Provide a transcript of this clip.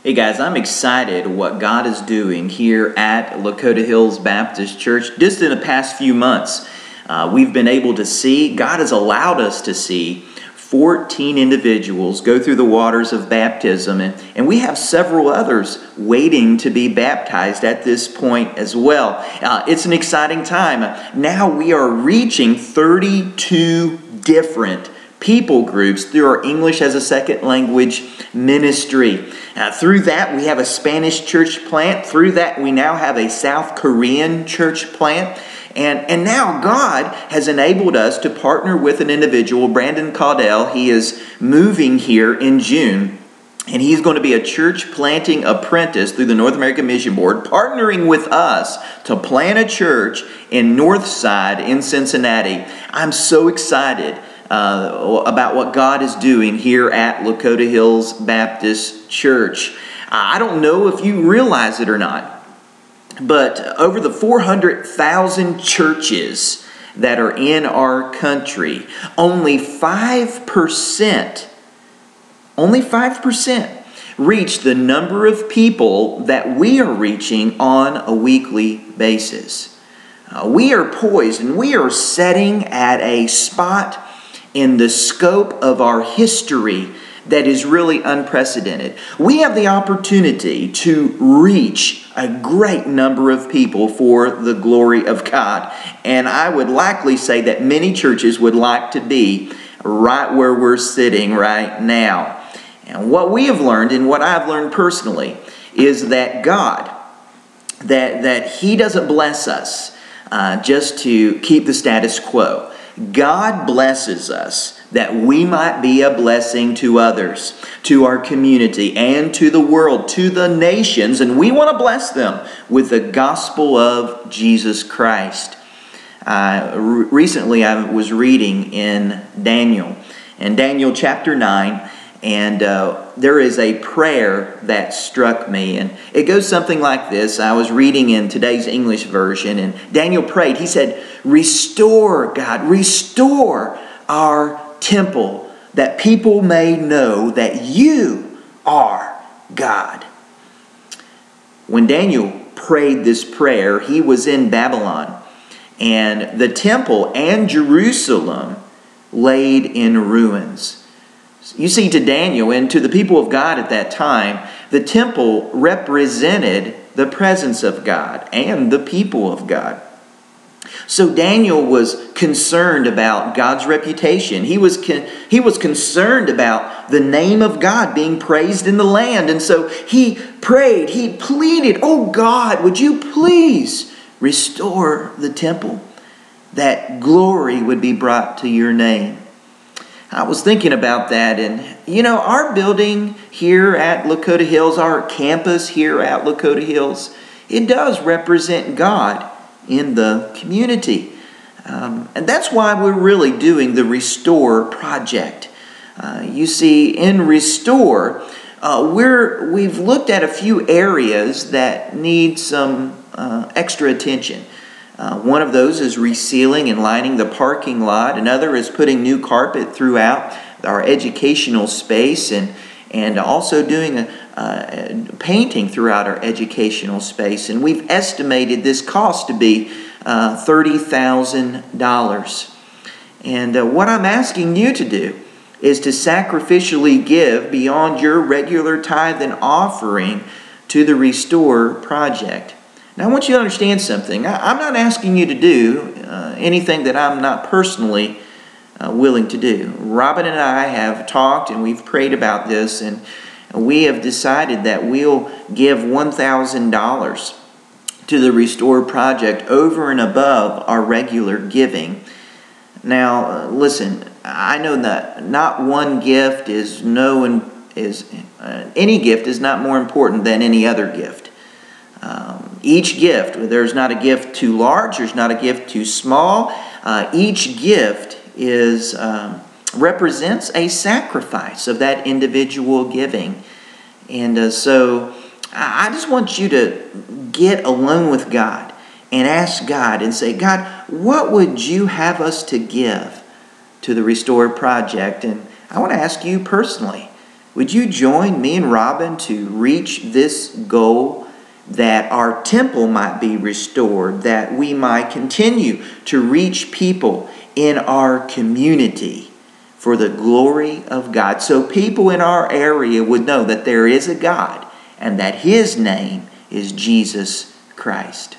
Hey guys, I'm excited what God is doing here at Lakota Hills Baptist Church. Just in the past few months, we've been able to see, God has allowed us to see 14 individuals go through the waters of baptism, and we have several others waiting to be baptized at this point as well. It's an exciting time. Now we are reaching 32 different people groups through our English as a second language ministry. Through that, we have a Spanish church plant. Through that, we now have a South Korean church plant. And now God has enabled us to partner with an individual, Brandon Caudell. He is moving here in June, and he's going to be a church planting apprentice through the North American Mission Board, partnering with us to plant a church in Northside in Cincinnati. I'm so excited about what God is doing here at Lakota Hills Baptist Church. I don't know if you realize it or not, but over the 400,000 churches that are in our country, only 5% reach the number of people that we are reaching on a weekly basis. We are poised and we are setting at a spot in the scope of our history that is really unprecedented. We have the opportunity to reach a great number of people for the glory of God. And I would likely say that many churches would like to be right where we're sitting right now. And what we have learned, and what I've learned personally, is that God, that He doesn't bless us just to keep the status quo. God blesses us that we might be a blessing to others, to our community, and to the world, to the nations, and we want to bless them with the gospel of Jesus Christ. Recently, I was reading in Daniel chapter 9, and there is a prayer that struck me, and it goes something like this. I was reading in today's English version, and Daniel prayed. He said, "Restore, God, restore our temple, that people may know that you are God." When Daniel prayed this prayer, he was in Babylon, and the temple and Jerusalem laid in ruins. You see, to Daniel and to the people of God at that time, the temple represented the presence of God and the people of God. So Daniel was concerned about God's reputation. He was concerned about the name of God being praised in the land. And so he prayed, he pleaded, "Oh God, would you please restore the temple, that glory would be brought to your name." I was thinking about that, and our building here at Lakota Hills, our campus here at Lakota Hills, it does represent God in the community. And that's why we're really doing the Restore project. You see, in Restore, we've looked at a few areas that need some extra attention. One of those is resealing and lining the parking lot. Another is putting new carpet throughout our educational space, and also doing painting throughout our educational space. And we've estimated this cost to be $30,000. And what I'm asking you to do is to sacrificially give beyond your regular tithe and offering to the Restore project. Now, I want you to understand something. I'm not asking you to do anything that I'm not personally willing to do. Robin and I have talked and we've prayed about this, and we have decided that we'll give $1,000 to the Restore project over and above our regular giving. Now, listen, I know that not one gift any gift is not more important than any other gift. Each gift, there's not a gift too large, there's not a gift too small. Each gift represents a sacrifice of that individual giving. And so I just want you to get alone with God and ask God and say, "God, what would you have us to give to the Restore project?" And I want to ask you personally, Would you join me and Robin to reach this goal, that our temple might be restored, that we might continue to reach people in our community for the glory of God, so people in our area would know that there is a God and that His name is Jesus Christ.